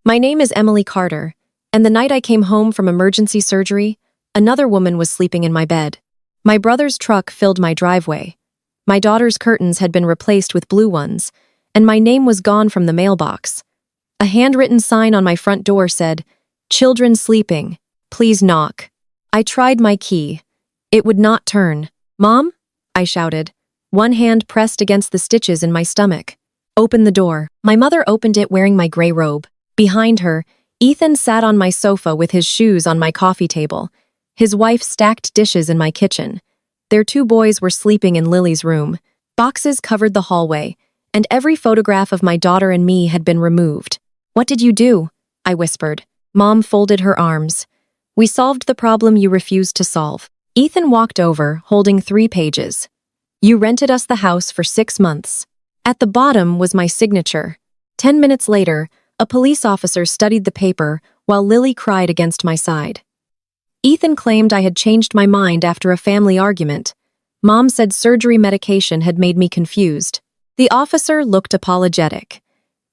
My name is Emily Carter, and the night I came home from emergency surgery, another woman was sleeping in my bed. My brother's truck filled my driveway. My daughter's curtains had been replaced with blue ones, and my name was gone from the mailbox. A handwritten sign on my front door said, "Children sleeping. Please knock." I tried my key. It would not turn. "Mom?" I shouted, one hand pressed against the stitches in my stomach. "Open the door." My mother opened it wearing my gray robe. Behind her, Ethan sat on my sofa with his shoes on my coffee table. His wife stacked dishes in my kitchen. Their 2 boys were sleeping in Lily's room. Boxes covered the hallway, and every photograph of my daughter and me had been removed. "What did you do?" I whispered. Mom folded her arms. "We solved the problem you refused to solve." Ethan walked over, holding 3 pages. "You rented us the house for 6 months." At the bottom was my signature. 10 minutes later, a police officer studied the paper while Lily cried against my side. Ethan claimed I had changed my mind after a family argument. Mom said surgery medication had made me confused. The officer looked apologetic.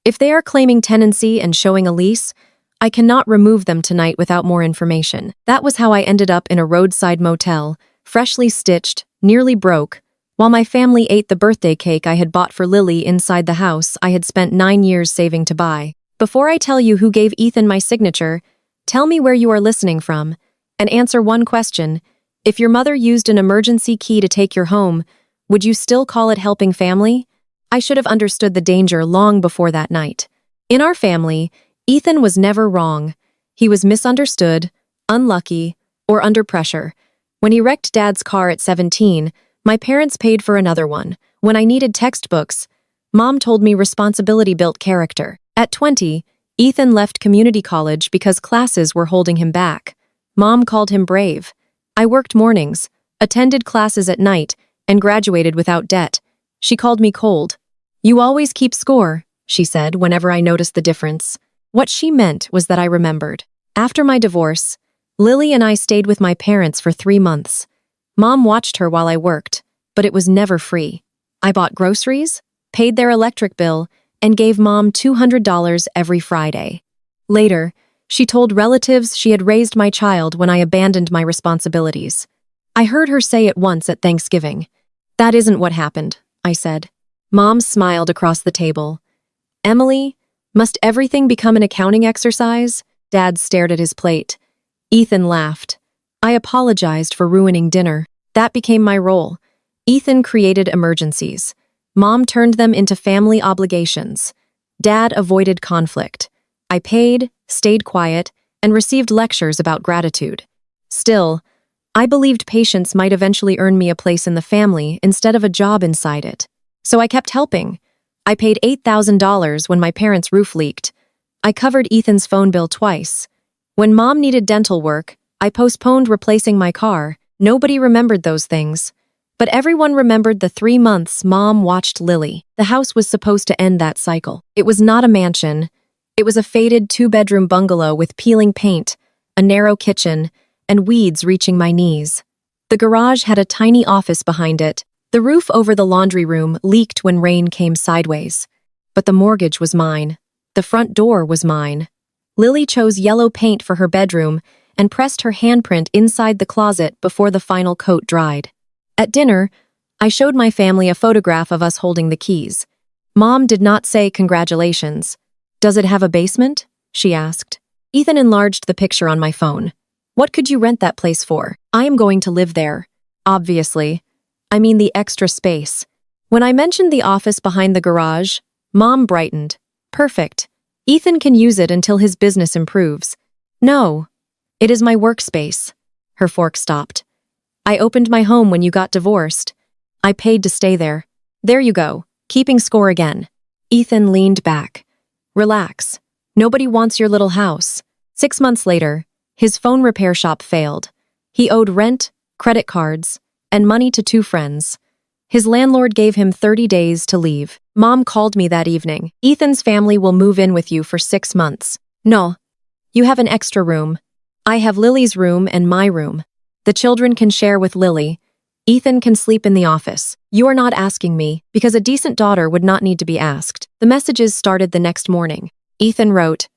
"If they are claiming tenancy and showing a lease, I cannot remove them tonight without more information." That was how I ended up in a roadside motel, freshly stitched, nearly broke, while my family ate the birthday cake I had bought for Lily inside the house I had spent 9 years saving to buy. Before I tell you who gave Ethan my signature, tell me where you are listening from, and answer one question. If your mother used an emergency key to take your home, would you still call it helping family? I should have understood the danger long before that night. In our family, Ethan was never wrong. He was misunderstood, unlucky, or under pressure. When he wrecked Dad's car at 17, my parents paid for another one. When I needed textbooks, Mom told me responsibility built character. At 20, Ethan left community college because classes were holding him back. Mom called him brave. I worked mornings, attended classes at night, and graduated without debt. She called me cold. "You always keep score," she said whenever I noticed the difference. What she meant was that I remembered. After my divorce, Lily and I stayed with my parents for 3 months. Mom watched her while I worked, but it was never free. I bought groceries, paid their electric bill, and gave Mom $200 every Friday. Later, she told relatives she had raised my child when I abandoned my responsibilities. I heard her say it once at Thanksgiving. "That isn't what happened," I said. Mom smiled across the table. "Emily, must everything become an accounting exercise?" Dad stared at his plate. Ethan laughed. I apologized for ruining dinner. That became my role. Ethan created emergencies. Mom turned them into family obligations. Dad avoided conflict. I paid, stayed quiet, and received lectures about gratitude. Still, I believed patience might eventually earn me a place in the family instead of a job inside it. So I kept helping. I paid $8,000 when my parents' roof leaked. I covered Ethan's phone bill twice. When Mom needed dental work, I postponed replacing my car. Nobody remembered those things. But everyone remembered the 3 months Mom watched Lily. The house was supposed to end that cycle. It was not a mansion. It was a faded 2-bedroom bungalow with peeling paint, a narrow kitchen, and weeds reaching my knees. The garage had a tiny office behind it. The roof over the laundry room leaked when rain came sideways. But the mortgage was mine. The front door was mine. Lily chose yellow paint for her bedroom and pressed her handprint inside the closet before the final coat dried. At dinner, I showed my family a photograph of us holding the keys. Mom did not say congratulations. "Does it have a basement?" she asked. Ethan enlarged the picture on my phone. "What could you rent that place for? I am going to live there." "Obviously. I mean the extra space." When I mentioned the office behind the garage, Mom brightened. "Perfect. Ethan can use it until his business improves." "No. It is my workspace." Her fork stopped. "I opened my home when you got divorced. I paid to stay there. There you go, keeping score again." Ethan leaned back. "Relax. Nobody wants your little house." 6 months later, his phone repair shop failed. He owed rent, credit cards, and money to 2 friends. His landlord gave him 30 days to leave. Mom called me that evening. "Ethan's family will move in with you for 6 months. No. You have an extra room. I have Lily's room and my room. The children can share with Lily. Ethan can sleep in the office. You are not asking me, because a decent daughter would not need to be asked." The messages started the next morning. Ethan wrote,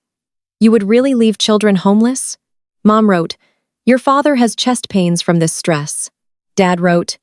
You would really leave children homeless? Mom wrote, "Your father has chest pains from this stress." Dad wrote,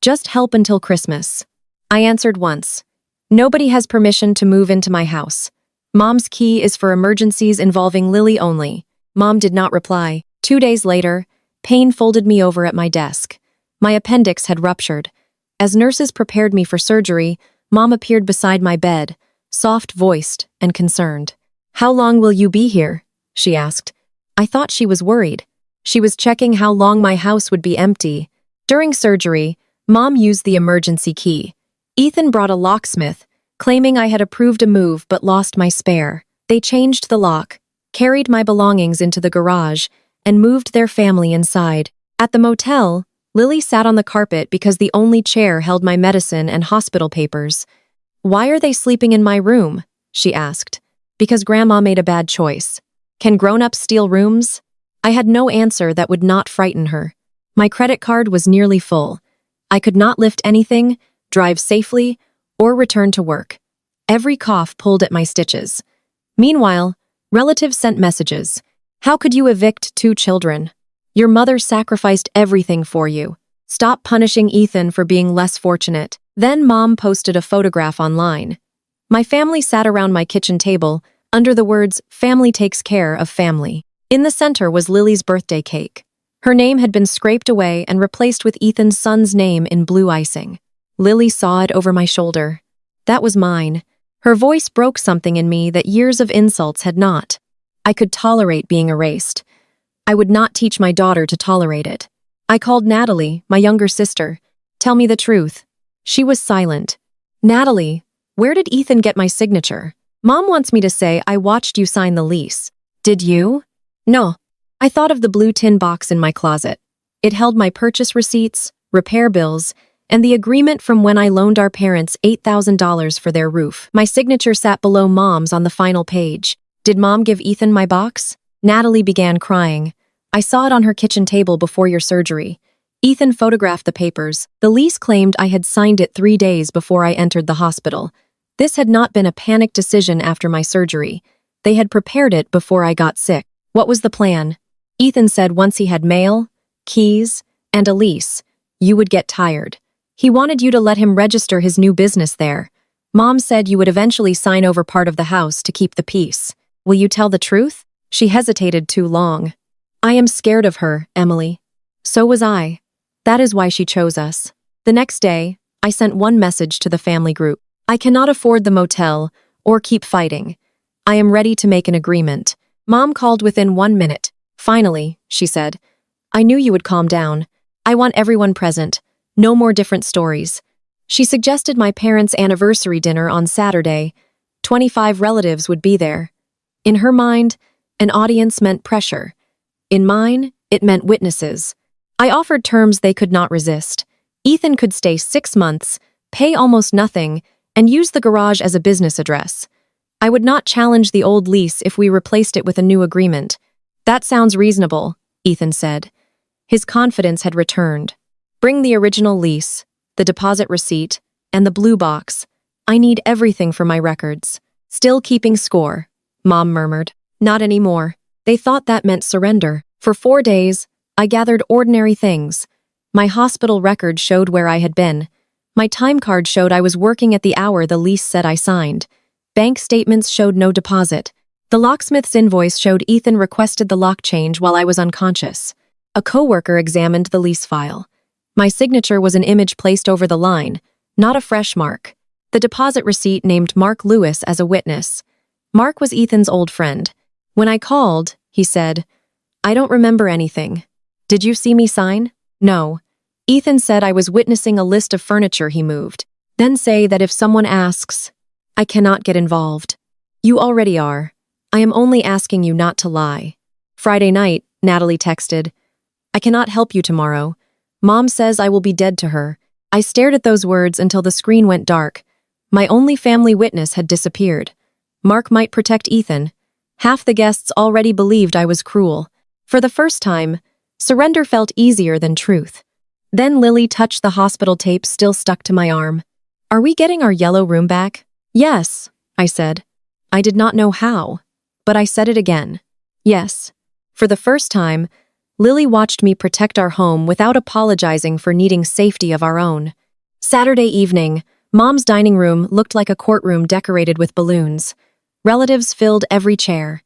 "Just help until Christmas." I answered once, "Nobody has permission to move into my house. Mom's key is for emergencies involving Lily only." Mom did not reply. 2 days later, pain folded me over at my desk. My appendix had ruptured. As nurses prepared me for surgery, Mom appeared beside my bed, soft-voiced and concerned. "How long will you be here?" she asked. I thought she was worried. She was checking how long my house would be empty. During surgery, Mom used the emergency key. Ethan brought a locksmith, claiming I had approved a move but lost my spare. They changed the lock, carried my belongings into the garage, and moved their family inside. At the motel, Lily sat on the carpet because the only chair held my medicine and hospital papers. "Why are they sleeping in my room?" she asked. "Because Grandma made a bad choice." "Can grown-ups steal rooms?" I had no answer that would not frighten her. My credit card was nearly full. I could not lift anything, drive safely, or return to work. Every cough pulled at my stitches. Meanwhile, relatives sent messages. "How could you evict 2 children? Your mother sacrificed everything for you. Stop punishing Ethan for being less fortunate." Then Mom posted a photograph online. My family sat around my kitchen table, under the words, "Family takes care of family." In the center was Lily's birthday cake. Her name had been scraped away and replaced with Ethan's son's name in blue icing. Lily saw it over my shoulder. That was mine. Her voice broke something in me that years of insults had not. I could tolerate being erased. I would not teach my daughter to tolerate it. I called Natalie, my younger sister. "Tell me the truth." She was silent. "Natalie, where did Ethan get my signature?" "Mom wants me to say I watched you sign the lease." "Did you?" "No." I thought of the blue tin box in my closet. It held my purchase receipts, repair bills, and the agreement from when I loaned our parents $8,000 for their roof. My signature sat below Mom's on the final page. Did Mom give Ethan my box? Natalie began crying. "I saw it on her kitchen table before your surgery." Ethan photographed the papers. The lease claimed I had signed it 3 days before I entered the hospital. This had not been a panic decision after my surgery. They had prepared it before I got sick. What was the plan? Ethan said once he had mail, keys, and a lease, you would get tired. He wanted you to let him register his new business there. Mom said you would eventually sign over part of the house to keep the peace. Will you tell the truth? She hesitated too long. I am scared of her, Emily. So was I. That is why she chose us. The next day, I sent one message to the family group. I cannot afford the motel or keep fighting. I am ready to make an agreement. Mom called within 1 minute. Finally, she said, "I knew you would calm down. I want everyone present. No more different stories." She suggested my parents' anniversary dinner on Saturday. 25 relatives would be there. In her mind, an audience meant pressure. In mine, it meant witnesses. I offered terms they could not resist. Ethan could stay 6 months, pay almost nothing, and use the garage as a business address. I would not challenge the old lease if we replaced it with a new agreement. "That sounds reasonable," Ethan said. His confidence had returned. "Bring the original lease, the deposit receipt, and the blue box. I need everything for my records." "Still keeping score," Mom murmured. "Not anymore." They thought that meant surrender. For 4 days, I gathered ordinary things. My hospital record showed where I had been. My time card showed I was working at the hour the lease said I signed. Bank statements showed no deposit. The locksmith's invoice showed Ethan requested the lock change while I was unconscious. A coworker examined the lease file. My signature was an image placed over the line, not a fresh mark. The deposit receipt named Mark Lewis as a witness. Mark was Ethan's old friend. When I called, he said, "I don't remember anything. Did you see me sign?" "No." Ethan said I was witnessing a list of furniture he moved. Then say that if someone asks, I cannot get involved. You already are. I am only asking you not to lie. Friday night, Natalie texted, "I cannot help you tomorrow. Mom says I will be dead to her." I stared at those words until the screen went dark. My only family witness had disappeared. Mark might protect Ethan. Half the guests already believed I was cruel. For the first time, surrender felt easier than truth. Then Lily touched the hospital tape still stuck to my arm. "Are we getting our yellow room back?" "Yes," I said. I did not know how, but I said it again. Yes. For the first time, Lily watched me protect our home without apologizing for needing safety of our own. Saturday evening, Mom's dining room looked like a courtroom decorated with balloons. Relatives filled every chair.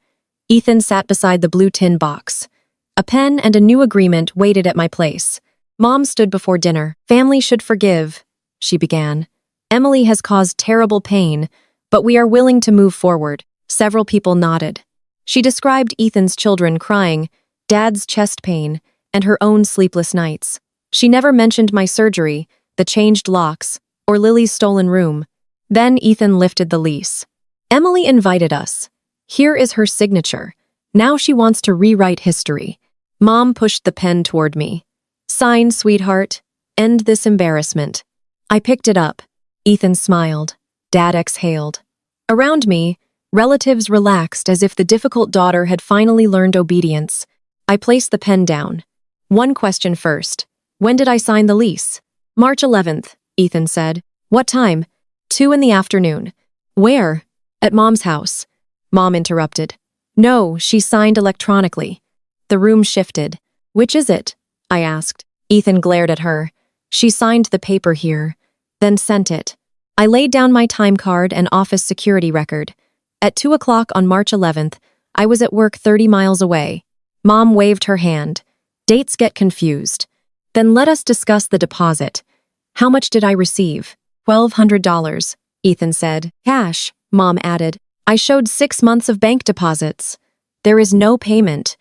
Ethan sat beside the blue tin box. A pen and a new agreement waited at my place. Mom stood before dinner. "Family should forgive," she began. "Emily has caused terrible pain, but we are willing to move forward." Several people nodded. She described Ethan's children crying, Dad's chest pain, and her own sleepless nights. She never mentioned my surgery, the changed locks, or Lily's stolen room. Then Ethan lifted the lease. "Emily invited us. Here is her signature. Now she wants to rewrite history." Mom pushed the pen toward me. "Sign, sweetheart. End this embarrassment." I picked it up. Ethan smiled. Dad exhaled. Around me, relatives relaxed as if the difficult daughter had finally learned obedience. I placed the pen down. "One question first. When did I sign the lease?" "March 11th, Ethan said. "What time?" 2 in the afternoon. "Where?" "At Mom's house." Mom interrupted. "No, she signed electronically." The room shifted. "Which is it?" I asked. Ethan glared at her. "She signed the paper here, then sent it." I laid down my time card and office security record. At 2 o'clock on March 11th, I was at work 30 miles away. Mom waved her hand. "Dates get confused." "Then let us discuss the deposit." "How much did I receive?" $1,200, Ethan said. "Cash," Mom added. "I showed 6 months of bank deposits." "There is no payment."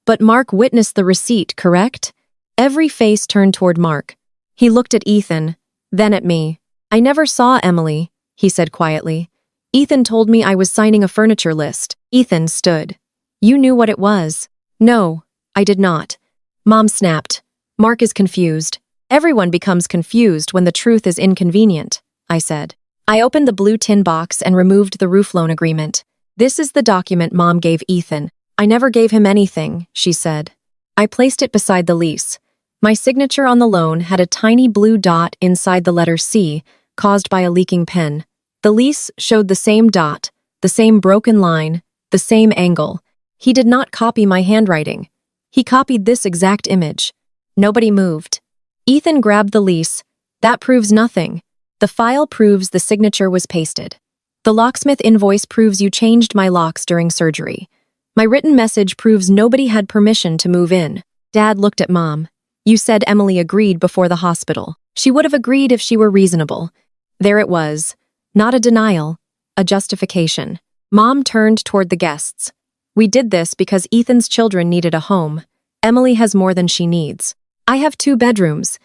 "But Mark witnessed the receipt, correct?" Every face turned toward Mark. He looked at Ethan, then at me. "I never saw Emily," he said quietly. "Ethan told me I was signing a furniture list." Ethan stood. "You knew what it was." "No, I did not." Mom snapped. "Mark is confused." "Everyone becomes confused when the truth is inconvenient," I said. I opened the blue tin box and removed the roof loan agreement. "This is the document Mom gave Ethan." "I never gave him anything," she said. I placed it beside the lease. My signature on the loan had a tiny blue dot inside the letter C, caused by a leaking pen. The lease showed the same dot, the same broken line, the same angle. He did not copy my handwriting. He copied this exact image. Nobody moved. Ethan grabbed the lease. "That proves nothing. The file proves the signature was pasted. The locksmith invoice proves you changed my locks during surgery. My written message proves nobody had permission to move in." Dad looked at Mom. "You said Emily agreed before the hospital." "She would have agreed if she were reasonable." There it was. Not a denial, a justification. Mom turned toward the guests. "We did this because Ethan's children needed a home. Emily has more than she needs. I have 2 bedrooms.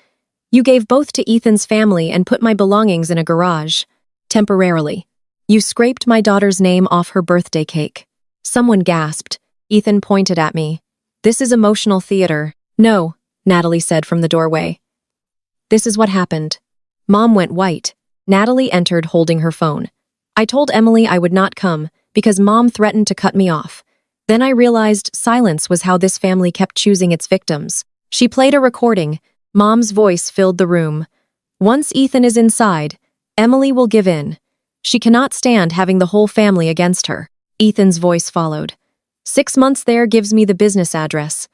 You gave both to Ethan's family and put my belongings in a garage. Temporarily. You scraped my daughter's name off her birthday cake." Someone gasped. Ethan pointed at me. "This is emotional theater." "No," Natalie said from the doorway. "This is what happened." Mom went white. Natalie entered holding her phone. "I told Emily I would not come because Mom threatened to cut me off. Then I realized silence was how this family kept choosing its victims." She played a recording. Mom's voice filled the room. "Once Ethan is inside, Emily will give in. She cannot stand having the whole family against her." Ethan's voice followed. 6 months there gives me the business address.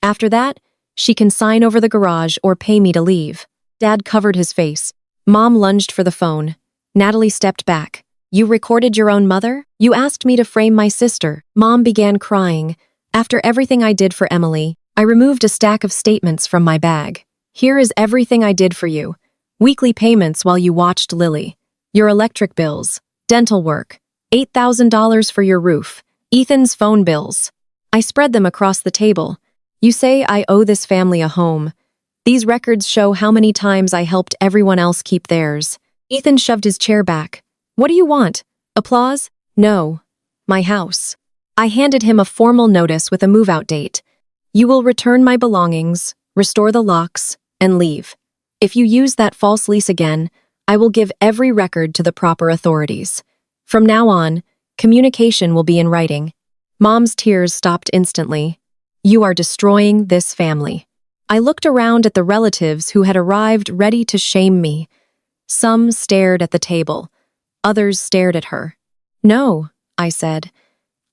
After that, she can sign over the garage or pay me to leave." Dad covered his face. Mom lunged for the phone. Natalie stepped back. "You recorded your own mother? You asked me to frame my sister." Mom began crying. "After everything I did for Emily, I removed a stack of statements from my bag. Here is everything I did for you. Weekly payments while you watched Lily. Your electric bills, dental work, $8,000 for your roof, Ethan's phone bills." I spread them across the table. "You say I owe this family a home. These records show how many times I helped everyone else keep theirs." Ethan shoved his chair back. "What do you want? Applause?" "No. My house." I handed him a formal notice with a move-out date. "You will return my belongings, restore the locks, and leave. If you use that false lease again, I will give every record to the proper authorities. From now on, communication will be in writing." Mom's tears stopped instantly. "You are destroying this family." I looked around at the relatives who had arrived ready to shame me. Some stared at the table. Others stared at her. "No," I said.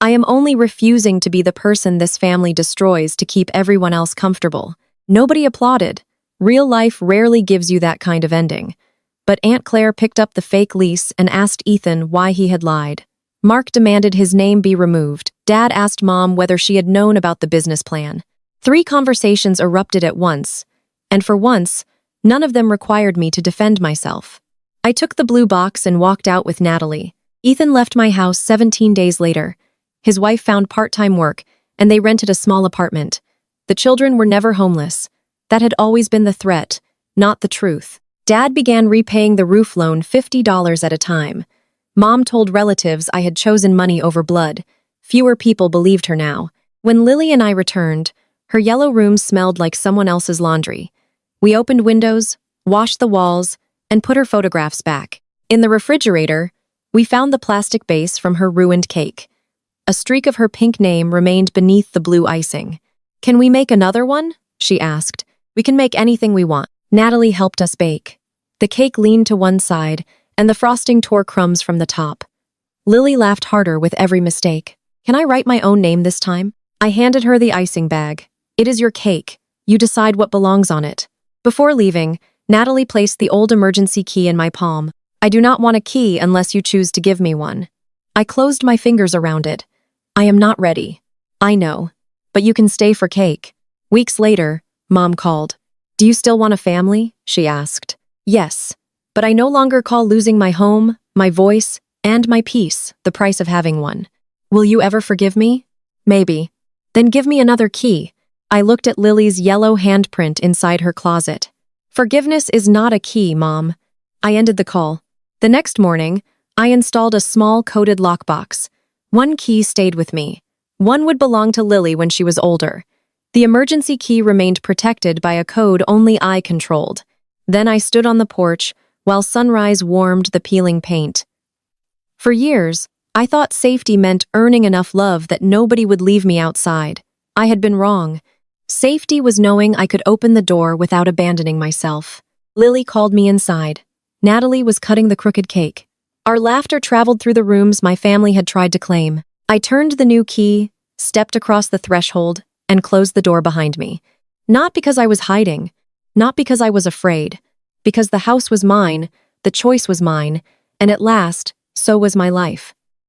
I am only refusing to be the person this family destroys to keep everyone else comfortable. Nobody applauded. Real life rarely gives you that kind of ending. But Aunt Claire picked up the fake lease and asked Ethan why he had lied. Mark demanded his name be removed. Dad asked Mom whether she had known about the business plan. 3 conversations erupted at once, and for once, none of them required me to defend myself. I took the blue box and walked out with Natalie. Ethan left my house 17 days later. His wife found part-time work, and they rented a small apartment. The children were never homeless. That had always been the threat, not the truth. Dad began repaying the roof loan $50 at a time. Mom told relatives I had chosen money over blood. Fewer people believed her now. When Lily and I returned, her yellow room smelled like someone else's laundry. We opened windows, washed the walls, and put her photographs back. In the refrigerator, we found the plastic base from her ruined cake. A streak of her pink name remained beneath the blue icing. "Can we make another one?" she asked. "We can make anything we want." Natalie helped us bake. The cake leaned to one side, and the frosting tore crumbs from the top. Lily laughed harder with every mistake. "Can I write my own name this time?" I handed her the icing bag. "It is your cake. You decide what belongs on it." Before leaving, Natalie placed the old emergency key in my palm. "I do not want a key unless you choose to give me one." I closed my fingers around it. "I am not ready." "I know. But you can stay for cake." Weeks later, Mom called. "Do you still want a family?" she asked. "Yes. But I no longer call losing my home, my voice, and my peace the price of having one. Will you ever forgive me?" "Maybe." "Then give me another key." I looked at Lily's yellow handprint inside her closet. "Forgiveness is not a key, Mom." I ended the call. The next morning, I installed a small coded lockbox. One key stayed with me. One would belong to Lily when she was older. The emergency key remained protected by a code only I controlled. Then I stood on the porch while sunrise warmed the peeling paint. For years, I thought safety meant earning enough love that nobody would leave me outside. I had been wrong. Safety was knowing I could open the door without abandoning myself. Lily called me inside. Natalie was cutting the crooked cake. Our laughter traveled through the rooms my family had tried to claim. I turned the new key, stepped across the threshold, and closed the door behind me. Not because I was hiding, not because I was afraid, because the house was mine, the choice was mine, and at last, so was my life.